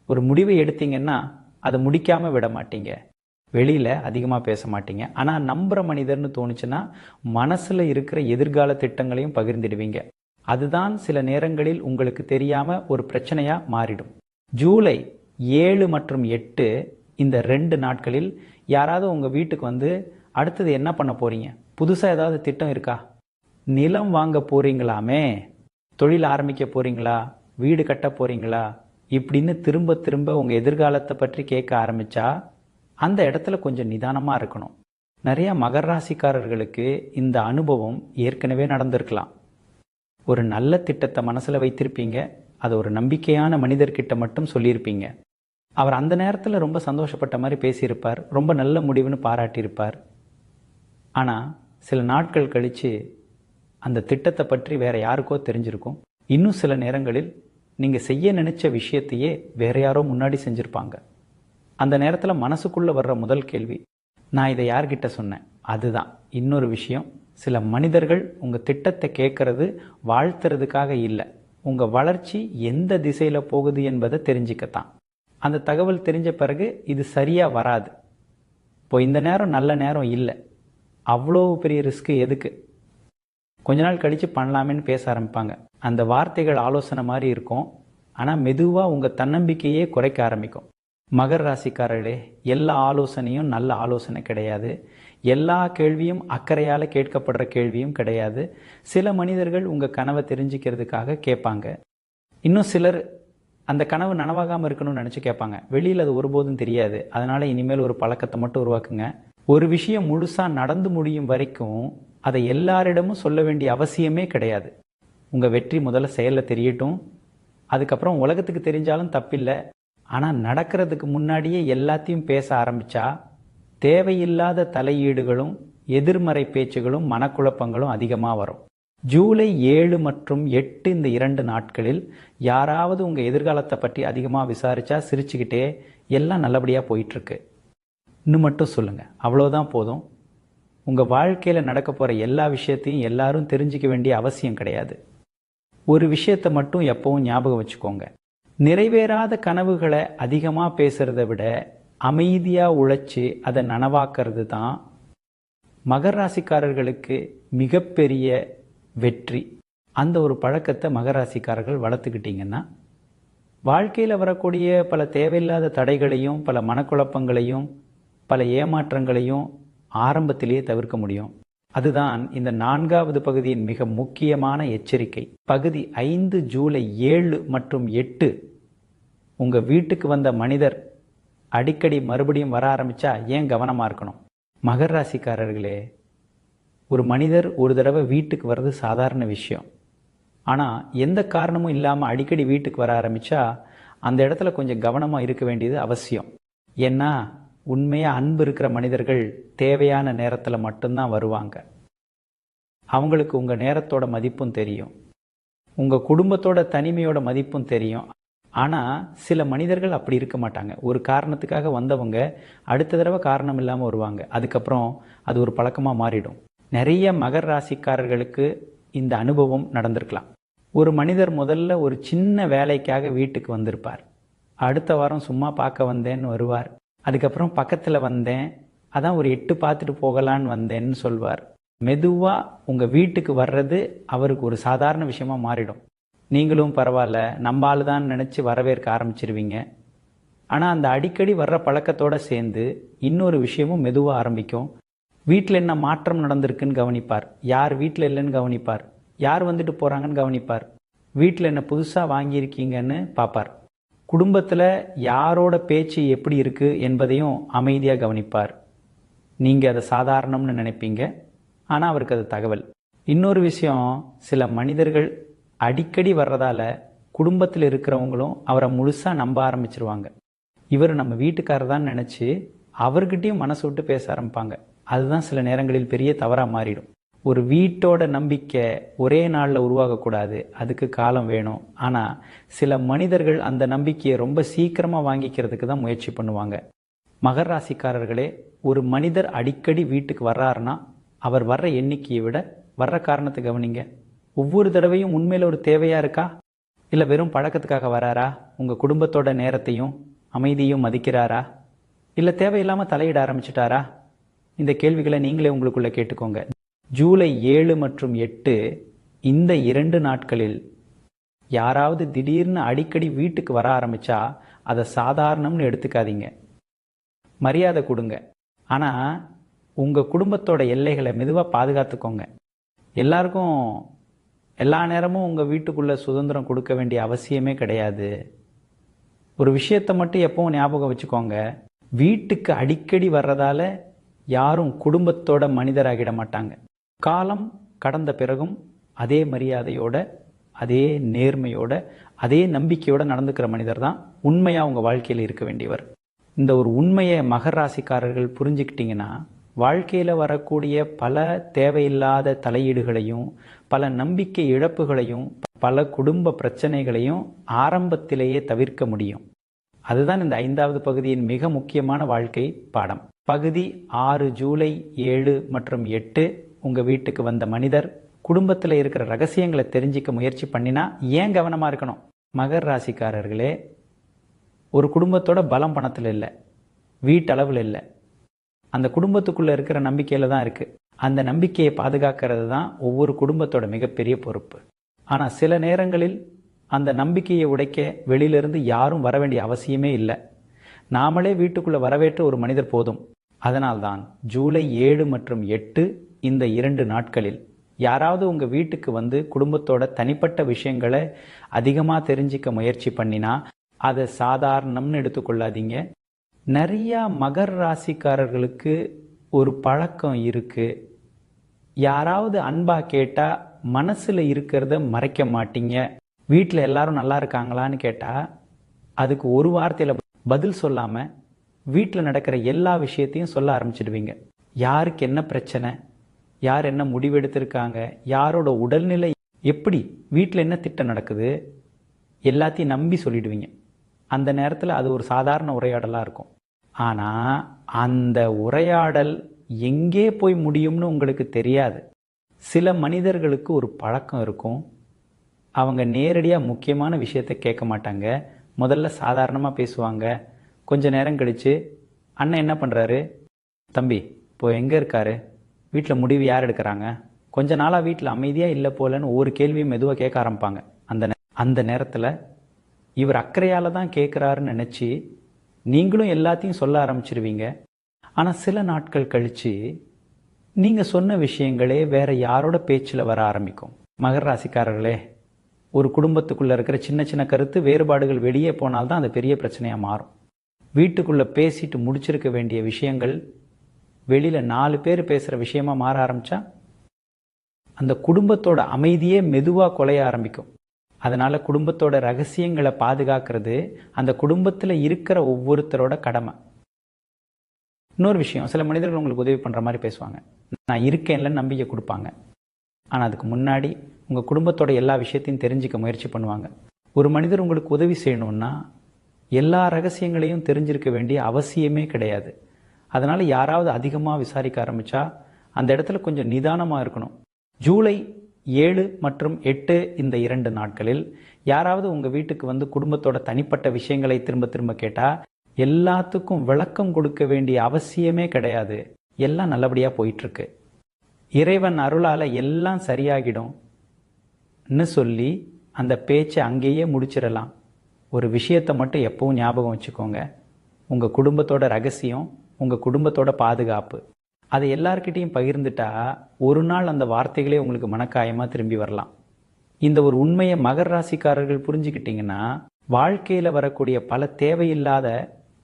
Speaker 1: ஒரு முடிவை எடுத்தீங்கன்னா அதை முடிக்காமல் விட மாட்டீங்க, வெளியில் அதிகமாக பேச மாட்டீங்க, ஆனால் நம்புகிற மனிதர்னு தோணுச்சுன்னா மனசில் இருக்கிற எதிர்கால திட்டங்களையும் பகிர்ந்துடுவீங்க. அதுதான் சில நேரங்களில் உங்களுக்கு தெரியாமல் ஒரு பிரச்சனையாக மாறிடும். ஜூலை 7 மற்றும் 8 இந்த 2 நாட்களில் யாராவது உங்கள் வீட்டுக்கு வந்து அடுத்தது என்ன பண்ண போகிறீங்க, புதுசாக ஏதாவது திட்டம் இருக்கா, நிலம் வாங்க போகிறீங்களாமே, தொழில் ஆரம்பிக்க போகிறீங்களா, வீடு கட்ட போகிறீங்களா, இப்படின்னு திரும்ப திரும்ப உங்கள் எதிர்காலத்தை பற்றி கேட்க ஆரம்பித்தா அந்த இடத்துல கொஞ்சம் நிதானமாக இருக்கணும். நிறைய மகர ராசிக்காரர்களுக்கு இந்த அனுபவம் ஏற்கனவே நடந்திருக்கலாம். ஒரு நல்ல திட்டத்தை மனசில் வைத்திருப்பீங்க, அதை ஒரு நம்பிக்கையான மனிதர்கிட்ட மட்டும் சொல்லியிருப்பீங்க. அவர் அந்த நேரத்தில் ரொம்ப சந்தோஷப்பட்ட மாதிரி பேசியிருப்பார், ரொம்ப நல்ல முடிவுன்னு பாராட்டியிருப்பார். ஆனால் சில நாட்கள் கழித்து அந்த திட்டத்தை பற்றி வேற யாருக்கோ தெரிஞ்சிருக்கும். இன்னும் சில நேரங்களில் நீங்கள் செய்ய நினைச்ச விஷயத்தையே வேற யாரோ முன்னாடி செஞ்சுருப்பாங்க. அந்த நேரத்தில் மனசுக்குள்ளே வர்ற முதல் கேள்வி, நான் இதை யார்கிட்ட சொன்னேன்? அதுதான் இன்னொரு விஷயம். சில மனிதர்கள் உங்கள் திட்டத்தை கேட்கறது வாழ்த்துறதுக்காக இல்லை, உங்கள் வளர்ச்சி எந்த திசையில் போகுது என்பதை தெரிஞ்சுக்கத்தான். அந்த தகவல் தெரிஞ்ச பிறகு இது சரியாக வராது, இப்போ இந்த நேரம் நல்ல நேரம் இல்லை, அவ்வளோ பெரிய ரிஸ்க்கு எதுக்கு, கொஞ்ச நாள் கழித்து பண்ணலாமேன்னு பேச ஆரம்பிப்பாங்க. அந்த வார்த்தைகள் ஆலோசனை மாதிரி இருக்கும், ஆனால் மெதுவாக உங்கள் தன்னம்பிக்கையே குறைக்க ஆரம்பிக்கும். மகர ராசிக்காரர்களே, எல்லா ஆலோசனையும் நல்ல ஆலோசனை கிடையாது. எல்லா கேள்வியும் அக்கறையால் கேட்கப்படுற கேள்வியும் கிடையாது. சில மனிதர்கள் உங்கள் கனவை தெரிஞ்சுக்கிறதுக்காக கேட்பாங்க. இன்னும் சிலர் அந்த கனவு நனவாகாமல் இருக்கணும்னு நினச்சி கேட்பாங்க. வெளியில் அது ஒருபோதும் தெரியாது. அதனால் இனிமேல் ஒரு பழக்கத்தை மட்டும் உருவாக்குங்க. ஒரு விஷயம் முழுசாக நடந்து முடியும் வரைக்கும் அதை எல்லாரிடமும் சொல்ல வேண்டிய அவசியமே கிடையாது. உங்கள் வெற்றி முதல்ல செயலில் தெரியட்டும், அதுக்கப்புறம் உலகத்துக்கு தெரிஞ்சாலும் தப்பில்லை. ஆனால் நடக்கிறதுக்கு முன்னாடியே எல்லாத்தையும் பேச ஆரம்பித்தா தேவையில்லாத தலையீடுகளும் எதிர்மறை பேச்சுகளும் மனக்குழப்பங்களும் அதிகமாக வரும். ஜூலை 7 மற்றும் 8 இந்த 2 நாட்களில் யாராவது உங்கள் எதிர்காலத்தை பற்றி அதிகமாக விசாரித்தா சிரிச்சுக்கிட்டே எல்லாம் நல்லபடியாக போயிட்டுருக்கு இன்னும் மட்டும் சொல்லுங்கள். அவ்வளோதான் போதும். உங்கள் வாழ்க்கையில் நடக்க போகிற எல்லா விஷயத்தையும் எல்லாரும் தெரிஞ்சிக்க வேண்டிய அவசியம் கிடையாது. ஒரு விஷயத்தை மட்டும் எப்பவும் ஞாபகம் வச்சுக்கோங்க, நிறைவேறாத கனவுகளை அதிகமாக பேசுகிறத விட அமைதியாக உழைச்சி அதை நனவாக்கிறது தான் மகர ராசிக்காரர்களுக்கு மிகப்பெரிய வெற்றி. அந்த ஒரு பழக்கத்தை மகர ராசிக்காரர்கள் வளர்த்துக்கிட்டிங்கன்னா வாழ்க்கையில் வரக்கூடிய பல தேவையில்லாத தடைகளையும் பல மனக்குழப்பங்களையும் பல ஏமாற்றங்களையும் ஆரம்பத்திலேயே தவிர்க்க முடியும். அதுதான் இந்த 4வது பகுதியின் மிக முக்கியமான எச்சரிக்கை. பகுதி 5 ஜூலை 7 மற்றும் 8 உங்கள் வீட்டுக்கு வந்த மனிதர் அடிக்கடி மறுபடியும் வர ஆரம்பித்தா ஏன் கவனமாக இருக்கணும்? மகர ராசிக்காரர்களே, ஒரு மனிதர் ஒரு தடவை வீட்டுக்கு வர்றது சாதாரண விஷயம். ஆனால் எந்த காரணமும் இல்லாமல் அடிக்கடி வீட்டுக்கு வர ஆரம்பித்தா அந்த இடத்துல கொஞ்சம் கவனமாக இருக்க வேண்டியது அவசியம். ஏன்னா உண்மையாக அன்பு இருக்கிற மனிதர்கள் தேவையான நேரத்தில் மட்டும்தான் வருவாங்க. அவங்களுக்கு உங்கள் நேரத்தோட மதிப்பும் தெரியும், உங்கள் குடும்பத்தோட தனிமையோட மதிப்பும் தெரியும். ஆனால் சில மனிதர்கள் அப்படி இருக்க மாட்டாங்க. ஒரு காரணத்துக்காக வந்தவங்க அடுத்த தடவை காரணம் இல்லாமல் வருவாங்க. அதுக்கப்புறம் அது ஒரு பழக்கமாக மாறிடும். நிறைய மகர ராசிக்காரர்களுக்கு இந்த அனுபவம் நடந்திருக்கலாம். ஒரு மனிதர் முதல்ல ஒரு சின்ன வேலைக்காக வீட்டுக்கு வந்திருப்பார். அடுத்த வாரம் சும்மா பார்க்க வந்தேன்னு வருவார். அதுக்கப்புறம் பக்கத்தில் வந்தேன், அதான் ஒரு 8 பார்த்துட்டு போகலான்னு வந்தேன்னு சொல்வார். மெதுவாக உங்கள் வீட்டுக்கு வர்றது அவருக்கு ஒரு சாதாரண விஷயமா மாறிடும். நீங்களும் பரவாயில்ல நம்ம ஆளு தான் நினச்சி வரவேற்க ஆரம்பிச்சிருவீங்க. ஆனால் அந்த அடிக்கடி வர்ற பழக்கத்தோடு சேர்ந்து இன்னொரு விஷயமும் மெதுவாக ஆரம்பிக்கும். வீட்டில் என்ன மாற்றம் நடந்திருக்குன்னு கவனிப்பார், யார் வீட்டில் இல்லைன்னு கவனிப்பார், யார் வந்துட்டு போகிறாங்கன்னு கவனிப்பார், வீட்டில் என்ன புதுசாக வாங்கியிருக்கீங்கன்னு பார்ப்பார், குடும்பத்தில் யாரோட பேச்சு எப்படி இருக்குது என்பதையும் அமைதியாக கவனிப்பார். நீங்கள் அதை சாதாரணம்னு நினைப்பீங்க, ஆனால் அவருக்கு அது தகவல். இன்னொரு விஷயம், சில மனிதர்கள் அடிக்கடி வர்றதால குடும்பத்தில் இருக்கிறவங்களும் அவரை முழுசாக நம்ப ஆரம்பிச்சிருவாங்க. இவர் நம்ம வீட்டுக்காரர் தான் நினச்சி அவர்கிட்டையும் மனசு விட்டு பேச ஆரம்பிப்பாங்க. அதுதான் சில நேரங்களில் பெரிய தவறாக மாறிடும். ஒரு வீட்டோட நம்பிக்கை ஒரே நாளில் உருவாகக்கூடாது, அதுக்கு காலம் வேணும். ஆனால் சில மனிதர்கள் அந்த நம்பிக்கையை ரொம்ப சீக்கிரமாக வாங்கிக்கிறதுக்கு தான் முயற்சி பண்ணுவாங்க. மகர ராசிக்காரர்களே, ஒரு மனிதர் அடிக்கடி வீட்டுக்கு வர்றாருன்னா அவர் வர்ற எண்ணிக்கையை விட வர்ற காரணத்தை கவனிங்க. ஒவ்வொரு தடவையும் உண்மையில் ஒரு தேவையாக இருக்கா, இல்லை வெறும் பழக்கத்துக்காக வராரா, உங்கள் குடும்பத்தோட நேரத்தையும் அமைதியும் மதிக்கிறாரா, இல்லை தேவையில்லாமல் தலையிட ஆரம்பிச்சிட்டாரா? இந்த கேள்விகளை நீங்களே உங்களுக்குள்ளே கேட்டுக்கோங்க. ஜூலை 7 மற்றும் 8 இந்த 2 நாட்களில் யாராவது திடீர்னு அடிக்கடி வீட்டுக்கு வர ஆரம்பித்தா அதை சாதாரணம்னு எடுத்துக்காதீங்க, மரியாதை கொடுங்க. ஆனால் உங்கள் குடும்பத்தோட எல்லைகளை மெதுவாக பாதுகாத்துக்கோங்க. எல்லாருக்கும் எல்லா நேரமும் உங்கள் வீட்டுக்குள்ளே சுதந்திரம் கொடுக்க வேண்டிய அவசியமே கிடையாது. ஒரு விஷயத்தை மட்டும் எப்பவும் ஞாபகம் வச்சுக்கோங்க, வீட்டுக்கு அடிக்கடி வர்றதால யாரும் குடும்பத்தோட மனிதராகிட மாட்டாங்க. காலம் கடந்த பிறகும் அதே மரியாதையோட அதே நேர்மையோட அதே நம்பிக்கையோட நடந்துக்கிற மனிதர் தான் உண்மையாக உங்கள் வாழ்க்கையில் இருக்க வேண்டியவர். இந்த ஒரு உண்மையை மகர ராசிக்காரர்கள் புரிஞ்சுக்கிட்டிங்கன்னா வாழ்க்கையில் வரக்கூடிய பல தேவையில்லாத தலையீடுகளையும், பல நம்பிக்கை இழப்புகளையும், பல குடும்ப பிரச்சனைகளையும் ஆரம்பத்திலேயே தவிர்க்க முடியும். அதுதான் இந்த 5வது பகுதியின் மிக முக்கியமான வாழ்க்கை பாடம். பகுதி 6 ஜூலை 7 மற்றும் 8 உங்கள் வீட்டுக்கு வந்த மனிதர் குடும்பத்தில் இருக்கிற ரகசியங்களை தெரிஞ்சிக்க முயற்சி பண்ணினா ஏன் கவனமாக இருக்கணும்? மகர ராசிக்காரர்களே, ஒரு குடும்பத்தோட பலம் பணத்தில் இல்லை, வீட்டளவில் இல்லை, அந்த குடும்பத்துக்குள்ளே இருக்கிற நம்பிக்கையில் தான் இருக்குது. அந்த நம்பிக்கையை பாதுகாக்கிறது தான் ஒவ்வொரு குடும்பத்தோட மிகப்பெரிய பொறுப்பு. ஆனால் சில நேரங்களில் அந்த நம்பிக்கையை உடைக்க வெளியிலிருந்து யாரும் வர வேண்டிய அவசியமே இல்லை. நாமளே வீட்டுக்குள்ளே வரவேற்ற ஒரு மனிதர் போதும். அதனால்தான் ஜூலை 7 மற்றும் 8 இந்த 2 நாட்களில் யாராவது உங்கள் வீட்டுக்கு வந்து குடும்பத்தோட தனிப்பட்ட விஷயங்களை அதிகமாக தெரிஞ்சிக்க முயற்சி பண்ணினா அதை சாதாரணம்னு எடுத்துக்கொள்ளாதீங்க. நிறையா மகர ராசிக்காரர்களுக்கு ஒரு பழக்கம் இருக்குது. யாராவது அன்பா கேட்டால் மனசில் இருக்கிறத மறைக்க மாட்டீங்க. வீட்டில் எல்லாரும் நல்லா இருக்காங்களான்னு கேட்டால் அதுக்கு ஒரு வார்த்தையில் பதில் சொல்லாமல் வீட்டில் நடக்கிற எல்லா விஷயத்தையும் சொல்ல ஆரம்பிச்சிடுவீங்க. யாருக்கு என்ன பிரச்சனை, யார் என்ன முடிவெடுத்திருக்காங்க, யாரோட உடல்நிலை எப்படி, வீட்டில் என்ன திட்டம் நடக்குது, எல்லாத்தையும் நம்பி சொல்லிடுவீங்க. அந்த நேரத்தில் அது ஒரு சாதாரண உரையாடலாக இருக்கும். ஆனால் அந்த உரையாடல் எங்கே போய் முடியும்னு உங்களுக்கு தெரியாது. சில மனிதர்களுக்கு ஒரு பழக்கம் இருக்கும். அவங்க நேரடியாக முக்கியமான விஷயத்தை கேட்க மாட்டாங்க. முதல்ல சாதாரணமாக பேசுவாங்க. கொஞ்ச நேரம் கழித்து, அண்ணன் என்ன பண்ணுறாரு, தம்பி இப்போ எங்கே இருக்காரு, வீட்டில் முடிவு யார் எடுக்கிறாங்க, கொஞ்ச நாளாக வீட்டில் அமைதியாக இல்லை போலன்னு ஒவ்வொரு கேள்வியும் மெதுவாக கேட்க ஆரம்பிப்பாங்க. அந்த நேரத்தில் இவர் அக்கறையால் தான் கேட்குறாருன்னு நினச்சி நீங்களும் எல்லாத்தையும் சொல்ல ஆரம்பிச்சிருவீங்க. ஆனால் சில நாட்கள் கழித்து நீங்கள் சொன்ன விஷயங்களே வேற யாரோட பேச்சில் வர ஆரம்பிக்கும். மகர ராசிக்காரர்களே, ஒரு குடும்பத்துக்குள்ளே இருக்கிற சின்ன சின்ன கருத்து வேறுபாடுகள் வெளியே போனால்தான் அது பெரிய பிரச்சனையாக மாறும். வீட்டுக்குள்ளே பேசிட்டு முடிச்சிருக்க வேண்டிய விஷயங்கள் வெளியில் 4 பேர் பேசுகிற விஷயமா மாற ஆரம்பித்தா அந்த குடும்பத்தோட அமைதியே மெதுவாக குலைய ஆரம்பிக்கும். அதனால் குடும்பத்தோட ரகசியங்களை பாதுகாக்கிறது அந்த குடும்பத்தில் இருக்கிற ஒவ்வொருத்தரோட கடமை. இன்னொரு விஷயம், சில மனிதர்கள் உங்களுக்கு உதவி பண்ணுற மாதிரி பேசுவாங்க, நான் இருக்கேன்ல நம்பிக்கை கொடுப்பாங்க. ஆனால் அதுக்கு முன்னாடி உங்கள் குடும்பத்தோட எல்லா விஷயத்தையும் தெரிஞ்சிக்க முயற்சி பண்ணுவாங்க. ஒரு மனிதர் உங்களுக்கு உதவி செய்யணும்னா எல்லா ரகசியங்களையும் தெரிஞ்சிருக்க வேண்டிய அவசியமே கிடையாது. அதனால் யாராவது அதிகமாக விசாரிக்க ஆரம்பித்தா அந்த இடத்துல கொஞ்சம் நிதானமாக இருக்கணும். ஜூலை 7 மற்றும் 8 இந்த 2 நாட்களில் யாராவது உங்கள் வீட்டுக்கு வந்து குடும்பத்தோட தனிப்பட்ட விஷயங்களை திரும்ப திரும்ப கேட்டால் எல்லாத்துக்கும் விளக்கம் கொடுக்க வேண்டிய அவசியமே கிடையாது. எல்லாம் நல்லபடியாக போயிட்டுருக்கு, இறைவன் அருளால் எல்லாம் சரியாகிடும்னு சொல்லி அந்த பேச்சை அங்கேயே முடிச்சிடலாம். ஒரு விஷயத்தை மட்டும் எப்பவும் ஞாபகம் வச்சுக்கோங்க, உங்கள் குடும்பத்தோட ரகசியம், உங்கள் குடும்பத்தோட பாதுகாப்பு, அதை எல்லார்கிட்டையும் பகிர்ந்துட்டா ஒரு நாள் அந்த வார்த்தைகளே உங்களுக்கு மனக்காயமாக திரும்பி வரலாம். இந்த ஒரு உண்மையை மகர ராசிக்காரர்கள் புரிஞ்சுக்கிட்டிங்கன்னா வாழ்க்கையில் வரக்கூடிய பல தேவையில்லாத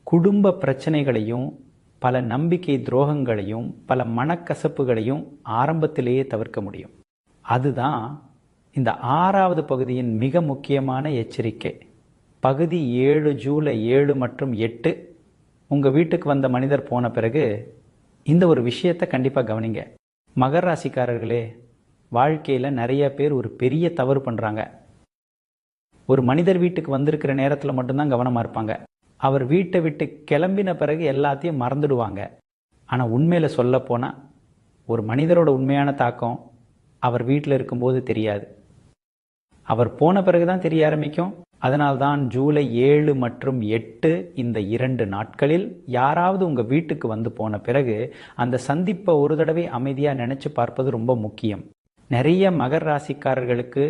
Speaker 1: குடும்ப பிரச்சனைகளையும், பல நம்பிக்கை துரோகங்களையும், பல மனக்கசப்புகளையும் ஆரம்பத்திலேயே தவிர்க்க முடியும். அதுதான் இந்த 6வது பகுதியின் மிக முக்கியமான எச்சரிக்கை. பகுதி 7 ஜூலை 7 மற்றும் 8 உங்கள் வீட்டுக்கு வந்த மனிதர் போன பிறகு இந்த ஒரு விஷயத்தை கண்டிப்பாக கவனிங்க. மகர ராசிக்காரர்களே, வாழ்க்கையில் நிறைய பேர் ஒரு பெரிய தவறு பண்ணுறாங்க. ஒரு மனிதர் வீட்டுக்கு வந்திருக்கிற நேரத்தில் மட்டும்தான் கவனமாக இருப்பாங்க. அவர் வீட்டை விட்டு கிளம்பின பிறகு எல்லாத்தையும் மறந்துடுவாங்க. ஆனால் உண்மையில் சொல்லப்போனால் ஒரு மனிதரோட உண்மையான தாக்கம் அவர் வீட்டில் இருக்கும்போது தெரியாது, அவர் போன பிறகு தான் தெரிய ஆரம்பிக்கும். அதனால்தான் ஜூலை 7 மற்றும் 8 இந்த 2 நாட்களில் யாராவது உங்கள் வீட்டுக்கு வந்து போன பிறகு அந்த சந்திப்பை ஒரு தடவை அமைதியாக நினச்சி பார்ப்பது ரொம்ப முக்கியம். நிறைய மகர ராசிக்காரர்களுக்கு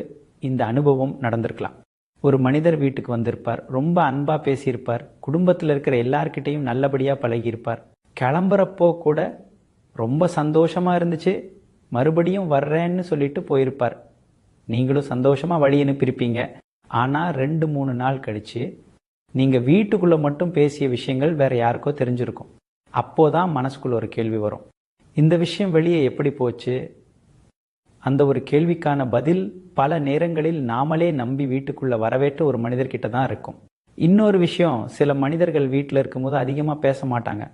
Speaker 1: இந்த அனுபவம் நடந்திருக்கலாம். ஒரு மனிதர் வீட்டுக்கு வந்திருப்பார், ரொம்ப அன்பாக பேசியிருப்பார், குடும்பத்தில் இருக்கிற எல்லார்கிட்டையும் நல்லபடியாக பழகியிருப்பார். கிளம்புறப்போ கூட ரொம்ப சந்தோஷமாக இருந்துச்சு, மறுபடியும் வர்றேன்னு சொல்லிட்டு போயிருப்பார். நீங்களும் சந்தோஷமாக வழி அனுப்பியிருப்பீங்க. ஆனால் 2-3 நாள் கழித்து நீங்கள் வீட்டுக்குள்ளே மட்டும் பேசிய விஷயங்கள் வேறு யாருக்கோ தெரிஞ்சிருக்கும். அப்போதான் மனசுக்குள்ள ஒரு கேள்வி வரும், இந்த விஷயம் வெளியே எப்படி போச்சு? அந்த ஒரு கேள்விக்கான பதில் பல நேரங்களில் நாமளே நம்பி வீட்டுக்குள்ளே வரவேற்ற ஒரு மனிதர்கிட்ட தான் இருக்கும். இன்னொரு விஷயம், சில மனிதர்கள் வீட்டில் இருக்கும்போது அதிகமாக பேச மாட்டாங்க.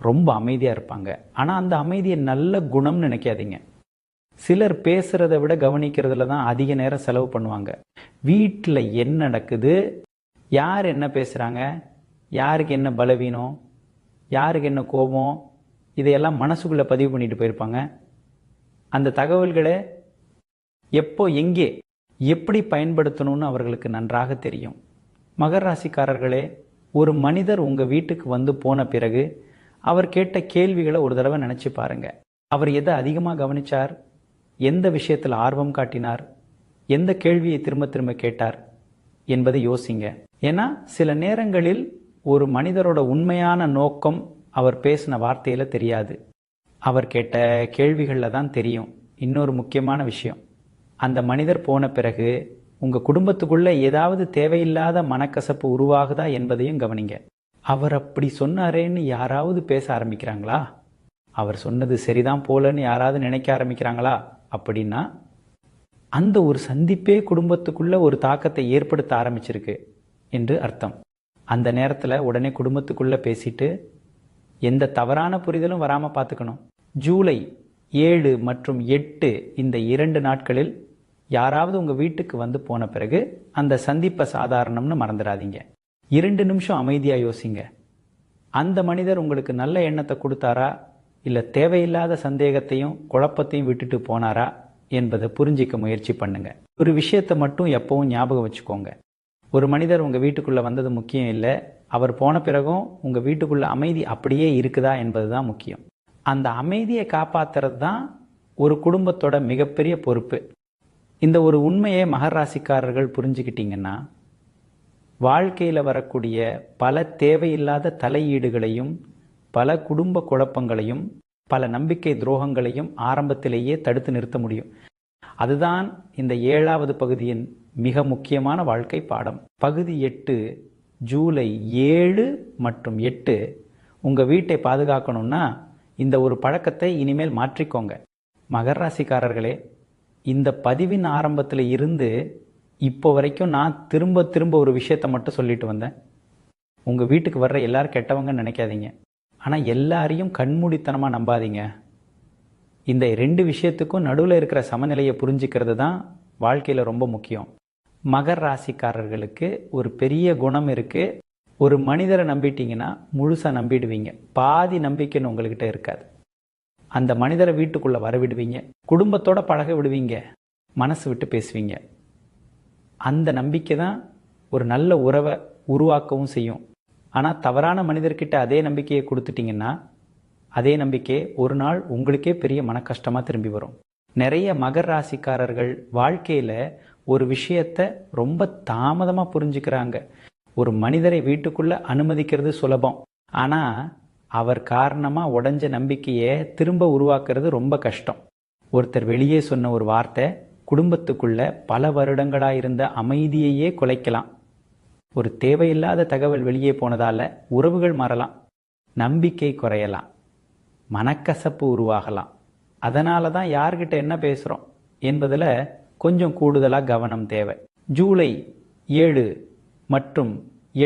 Speaker 1: ரொம்ப அமைதியாக இருப்பாங்க. ஆனால் அந்த அமைதியை நல்ல குணம்னு நினைக்காதீங்க. சிலர் பேசுகிறத விட கவனிக்கிறதுல தான் அதிக நேரம் செலவு பண்ணுவாங்க. வீட்டில் என்ன நடக்குது, யார் என்ன பேசுகிறாங்க, யாருக்கு என்ன பலவீனம், யாருக்கு என்ன கோபம், இதையெல்லாம் மனசுக்குள்ளே பதிவு பண்ணிட்டு போயிருப்பாங்க. அந்த தகவல்களை எப்போ எங்கே எப்படி பயன்படுத்தணும்னு அவர்களுக்கு நன்றாக தெரியும். மகர ராசிக்காரர்களே, ஒரு மனிதர் உங்கள் வீட்டுக்கு வந்து போன பிறகு அவர் கேட்ட கேள்விகளை ஒரு தடவை நினச்சி பாருங்க. அவர் எதை அதிகமாக கவனிச்சார், எந்த விஷயத்தில் ஆர்வம் காட்டினார், எந்த கேள்வியை திரும்ப திரும்ப கேட்டார் என்பதை யோசிங்க. ஏன்னா சில நேரங்களில் ஒரு மனிதரோட உண்மையான நோக்கம் அவர் பேசின வார்த்தையில் தெரியாது, அவர் கேட்ட கேள்விகளில் தான் தெரியும். இன்னொரு முக்கியமான விஷயம், அந்த மனிதர் போன பிறகு உங்கள் குடும்பத்துக்குள்ள ஏதாவது தேவையில்லாத மனக்கசப்பு உருவாகுதா என்பதையும் கவனிங்க. அவர் அப்படி சொன்னாரேன்னு யாராவது பேச ஆரம்பிக்கிறாங்களா, அவர் சொன்னது சரிதான் போலன்னு யாராவது நினைக்க ஆரம்பிக்கிறாங்களா, அப்படின்னா அந்த ஒரு சந்திப்பே குடும்பத்துக்குள்ள ஒரு தாக்கத்தை ஏற்படுத்த ஆரம்பிச்சிருக்கு என்று அர்த்தம். அந்த நேரத்தில் உடனே குடும்பத்துக்குள்ள பேசிட்டு எந்த தவறான புரிதலும் வராமல் பார்த்துக்கணும். ஜூலை 7 மற்றும் 8 இந்த 2 நாட்களில் யாராவது உங்கள் வீட்டுக்கு வந்து போன பிறகு அந்த சந்திப்பை சாதாரணம்னு மறந்துடாதீங்க. 2 நிமிஷம் அமைதியாக யோசிங்க. அந்த மனிதர் உங்களுக்கு நல்ல எண்ணத்தை கொடுத்தாரா, இல்லை தேவையில்லாத சந்தேகத்தையும் குழப்பத்தையும் விட்டுட்டு போனாரா என்பதை புரிஞ்சிக்க முயற்சி பண்ணுங்க. ஒரு விஷயத்தை மட்டும் எப்பவும் ஞாபகம் வச்சுக்கோங்க, ஒரு மனிதர் உங்கள் வீட்டுக்குள்ளே வந்தது முக்கியம் இல்லை, அவர் போன பிறகும் உங்கள் வீட்டுக்குள்ள அமைதி அப்படியே இருக்குதா என்பது தான் முக்கியம். அந்த அமைதியை காப்பாற்றுறது தான் ஒரு குடும்பத்தோட மிகப்பெரிய பொறுப்பு. இந்த ஒரு உண்மையை மகர ராசிக்காரர்கள் புரிஞ்சுக்கிட்டீங்கன்னா வாழ்க்கையில் வரக்கூடிய பல தேவையில்லாத தலையீடுகளையும் பல குடும்ப குழப்பங்களையும் பல நம்பிக்கை துரோகங்களையும் ஆரம்பத்திலேயே தடுத்து நிறுத்த முடியும். அதுதான் இந்த 7வது பகுதியின் மிக முக்கியமான வாழ்க்கை பாடம். பகுதி 8 ஜூலை 7 மற்றும் 8 உங்கள் வீட்டை பாதுகாக்கணும்னா இந்த ஒரு பழக்கத்தை இனிமேல் மாற்றிக்கோங்க. மகர ராசிக்காரர்களே, இந்த பதிவின் ஆரம்பத்தில் இருந்து இப்போ வரைக்கும் நான் திரும்ப திரும்ப ஒரு விஷயத்தை மட்டும் சொல்லிட்டு வந்தேன். உங்கள் வீட்டுக்கு வர்ற எல்லாரும் கெட்டவங்கன்னு நினைக்காதீங்க, ஆனால் எல்லாரையும் கண்மூடித்தனமாக நம்பாதீங்க. இந்த 2 விஷயத்துக்கும் நடுவில் இருக்கிற சமநிலையை புரிஞ்சுக்கிறது தான் வாழ்க்கையில் ரொம்ப முக்கியம். மகர ராசிக்காரர்களுக்கு ஒரு பெரிய குணம் இருக்குது. ஒரு மனிதரை நம்பிட்டீங்கன்னா முழுசாக நம்பிடுவீங்க. பாதி நம்பிக்கைன்னு உங்கள்கிட்ட இருக்காது. அந்த மனிதரை வீட்டுக்குள்ளே வரவிடுவீங்க, குடும்பத்தோட பழக விடுவீங்க, மனசு விட்டு பேசுவீங்க. அந்த நம்பிக்கை தான் ஒரு நல்ல உறவை உருவாக்கவும் செய்யும். ஆனால் தவறான மனிதர்கிட்ட அதே நம்பிக்கையை கொடுத்துட்டிங்கன்னா அதே நம்பிக்கை ஒரு நாள் உங்களுக்கே பெரிய மன கஷ்டமாக திரும்பி வரும். நிறைய மகர ராசிக்காரர்கள் வாழ்க்கையில் ஒரு விஷயத்தை ரொம்ப தாமதமாக புரிஞ்சுக்கிறாங்க. ஒரு மனிதரை வீட்டுக்குள்ளே அனுமதிக்கிறது சுலபம், ஆனால் அவர் காரணமாக உடைஞ்ச நம்பிக்கையை திரும்ப உருவாக்குறது ரொம்ப கஷ்டம். ஒருத்தர் வெளியே சொன்ன ஒரு வார்த்தை குடும்பத்துக்குள்ள பல வருடங்களாக இருந்த அமைதியையே குலைக்கலாம். ஒரு தேவையில்லாத தகவல் வெளியே போனதால் உறவுகள் மாறலாம், நம்பிக்கை குறையலாம், மனக்கசப்பு உருவாகலாம். அதனால தான் யார்கிட்ட என்ன பேசுகிறோம் என்பதில் கொஞ்சம் கூடுதலாக கவனம் தேவை. ஜூலை 7 மற்றும்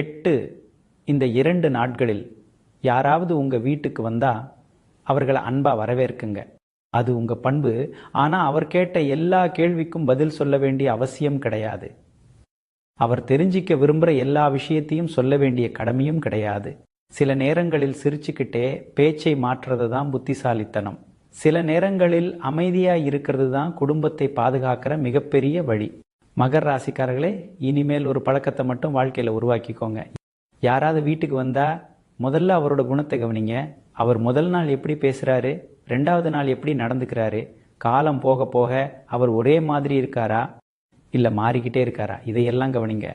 Speaker 1: 8 இந்த 2 நாட்களில் யாராவது உங்கள் வீட்டுக்கு வந்தால் அவர்களை அன்பாக வரவேற்குங்க. அது உங்கள் பண்பு. ஆனால் அவர் கேட்ட எல்லா கேள்விக்கும் பதில் சொல்ல வேண்டிய அவசியம் கிடையாது. அவர் தெரிஞ்சிக்க விரும்புகிற எல்லா விஷயத்தையும் சொல்ல வேண்டிய கடமையும் கிடையாது. சில நேரங்களில் சிரிச்சுக்கிட்டே பேச்சை மாற்றுறது தான் புத்திசாலித்தனம். சில நேரங்களில் அமைதியாக இருக்கிறது தான் குடும்பத்தை பாதுகாக்கிற மிகப்பெரிய வழி. மகர ராசிக்காரர்களே, இனிமேல் ஒரு பழக்கத்தை மட்டும் வாழ்க்கையில் உருவாக்கிக்கோங்க. யாராவது வீட்டுக்கு வந்தால் முதல்ல அவரோட குணத்தை கவனிங்க. அவர் முதல் நாள் எப்படி பேசுகிறாரு, 2வது நாள் எப்படி நடந்துக்கிறாரு, காலம் போக போக அவர் ஒரே மாதிரி இருக்காரா இல்லை மாறிக்கிட்டே இருக்காரா, இதையெல்லாம் கவனிங்க.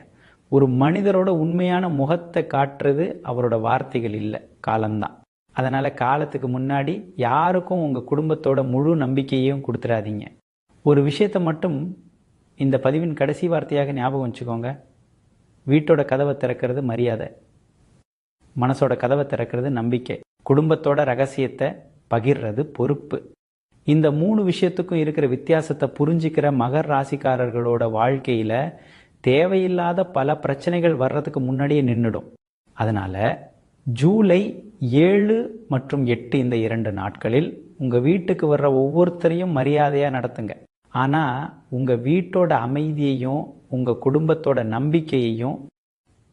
Speaker 1: ஒரு மனிதரோட உண்மையான முகத்தை காட்டுறது அவரோட வார்த்தைகள் இல்லை, காலம்தான். அதனால் காலத்துக்கு முன்னாடி யாருக்கும் உங்கள் குடும்பத்தோட முழு நம்பிக்கையையும் கொடுத்துடாதீங்க. ஒரு விஷயத்தை மட்டும் இந்த பதிவின் கடைசி வார்த்தையாக ஞாபகம் வச்சுக்கோங்க. வீட்டோட கதவை திறக்கிறது மரியாதை, மனசோட கதவை திறக்கிறது நம்பிக்கை, குடும்பத்தோட ரகசியத்தை பகிர்றது பொறுப்பு. இந்த 3 விஷயத்துக்கும் இருக்கிற வித்தியாசத்தை புரிஞ்சிக்கிற மகர ராசிக்காரர்களோட வாழ்க்கையில் தேவையில்லாத பல பிரச்சனைகள் வர்றதுக்கு முன்னாடியே நின்றுடும். அதனால் ஜூலை 7 மற்றும் 8 இந்த 2 நாட்களில் உங்க வீட்டுக்கு வர்ற ஒவ்வொருத்தரையும் மரியாதையா நடத்துங்க. ஆனா உங்க வீட்டோட அமைதியையும் உங்க குடும்பத்தோட நம்பிக்கையையும்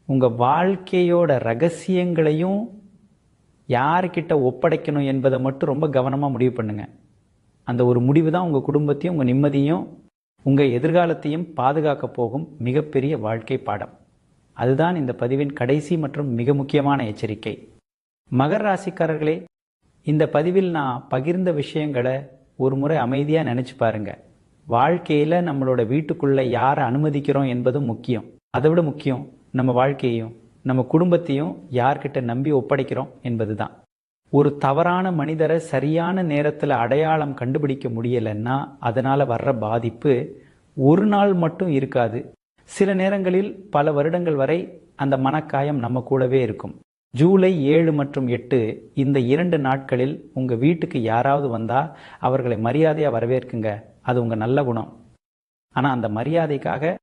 Speaker 1: உங்க வாழ்க்கையோட ரகசியங்களையும் யார்கிட்ட ஒப்படைக்கணும் என்பதை மட்டும் ரொம்ப கவனமா முடிவு பண்ணுங்க. அந்த ஒரு முடிவு தான் உங்க குடும்பத்தையும் உங்க நிம்மதியும் உங்க எதிர்காலத்தையும் பாதுகாக்க போகும் மிகப்பெரிய வாழ்க்கை பாடம். அதுதான் இந்த பதிவின் கடைசி மற்றும் மிக முக்கியமான எச்சரிக்கை. மகர ராசிக்காரர்களே, இந்த பதிவில் நான் பகிர்ந்த விஷயங்களை ஒரு முறை அமைதியா நினைச்சு பாருங்க. வாழ்க்கையில நம்மளோட வீட்டுக்குள்ள யாரை அனுமதிக்கிறோம் என்பதும் முக்கியம். அதை விட முக்கியம் நம்ம வாழ்க்கையையும் நம்ம குடும்பத்தையும் யார்கிட்ட நம்பி ஒப்படைக்கிறோம் என்பதுதான். ஒரு தவறான மனிதரை சரியான நேரத்தில் அடையாளம் கண்டுபிடிக்க முடியலைன்னா அதனால வர்ற பாதிப்பு ஒரு நாள் மட்டும் இருக்காது. சில நேரங்களில் பல வருடங்கள் வரை அந்த மனக்காயம் நம்ம கூடவே இருக்கும். ஜூலை 7 மற்றும் 8 இந்த 2 நாட்களில் உங்க வீட்டுக்கு யாராவது வந்தா அவர்களை மரியாதையா வரவேற்குங்க. அது உங்க நல்ல குணம். ஆனா அந்த மரியாதைக்காக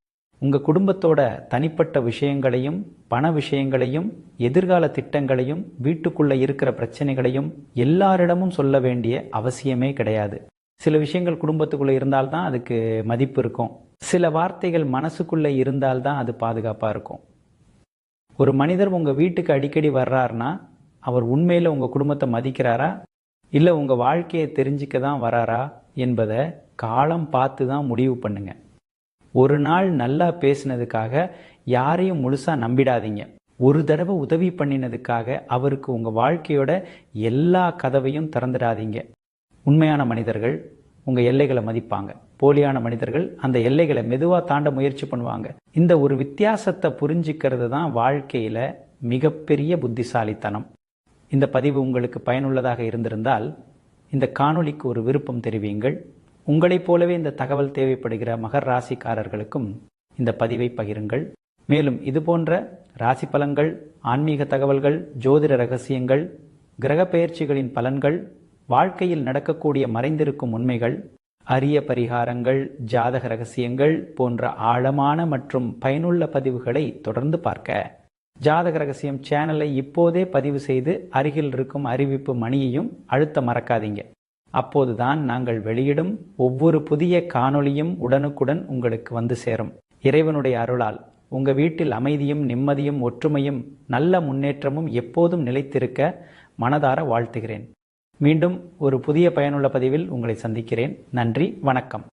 Speaker 1: உங்க குடும்பத்தோட தனிப்பட்ட விஷயங்களையும் பண விஷயங்களையும் எதிர்கால திட்டங்களையும் வீட்டுக்குள்ள இருக்கிற பிரச்சனைகளையும் எல்லாரிடமும் சொல்ல வேண்டிய அவசியமே கிடையாது. சில விஷயங்கள் குடும்பத்துக்குள்ள இருந்தால்தான் அதுக்கு மதிப்பு இருக்கும். சில வார்த்தைகள் மனசுக்குள்ள இருந்தால்தான் அது பாதுகாப்பா இருக்கும். ஒரு மனிதர் உங்க வீட்டுக்கு அடிக்கடி வர்றாருன்னா அவர் உண்மையில உங்க குடும்பத்தை மதிக்கிறாரா இல்ல உங்க வாழ்க்கையை தெரிஞ்சுக்க தான் வராரா என்பதை காலம் பார்த்து தான் முடிவு பண்ணுங்க. ஒரு நாள் நல்லா பேசினதுக்காக யாரையும் முழுசா நம்பிடாதீங்க. ஒரு தடவை உதவி பண்ணினதுக்காக அவருக்கு உங்க வாழ்க்கையோட எல்லா கதவையும் திறந்துடாதீங்க. உண்மையான மனிதர்கள் உங்க எல்லைகளை மதிப்பாங்க. போலியான மனிதர்கள் அந்த எல்லைகளை மெதுவா தாண்ட முயற்சி பண்ணுவாங்க. இந்த ஒரு வித்தியாசத்தை புரிஞ்சுக்கிறது தான் வாழ்க்கையில மிகப்பெரிய புத்திசாலித்தனம். இந்த பதிவு உங்களுக்கு பயனுள்ளதாக இருந்திருந்தால் இந்த காணொளிக்கு ஒரு விருப்பம் தெரிவியுங்கள். உங்களைப் போலவே இந்த தகவல் தேவைப்படுகிற மகர ராசிக்காரர்களுக்கும் இந்த பதிவை பகிருங்கள். மேலும் இதுபோன்ற ராசி பலன்கள், ஆன்மீக தகவல்கள், ஜோதிட ரகசியங்கள், கிரக பெயர்ச்சிகளின் பலன்கள், வாழ்க்கையில் நடக்கக்கூடிய மறைந்திருக்கும் உண்மைகள், அரிய பரிகாரங்கள், ஜாதக ரகசியங்கள் போன்ற ஆழமான மற்றும் பயனுள்ள பதிவுகளை தொடர்ந்து பார்க்க ஜாதக ரகசியம் சேனலை இப்போதே பதிவு செய்து அருகில் இருக்கும் அறிவிப்பு மணியையும் அழுத்த மறக்காதீங்க. அப்போதுதான் நாங்கள் வெளியிடும் ஒவ்வொரு புதிய காணொளியும் உடனுக்குடன் உங்களுக்கு வந்து சேரும். இறைவனுடைய அருளால் உங்க வீட்டில் அமைதியும் நிம்மதியும் ஒற்றுமையும் நல்ல முன்னேற்றமும் எப்போதும் நிலைத்திருக்க மனதார வாழ்த்துகிறேன். மீண்டும் ஒரு புதிய பயனுள்ள பதிவில் உங்களை சந்திக்கிறேன். நன்றி, வணக்கம்.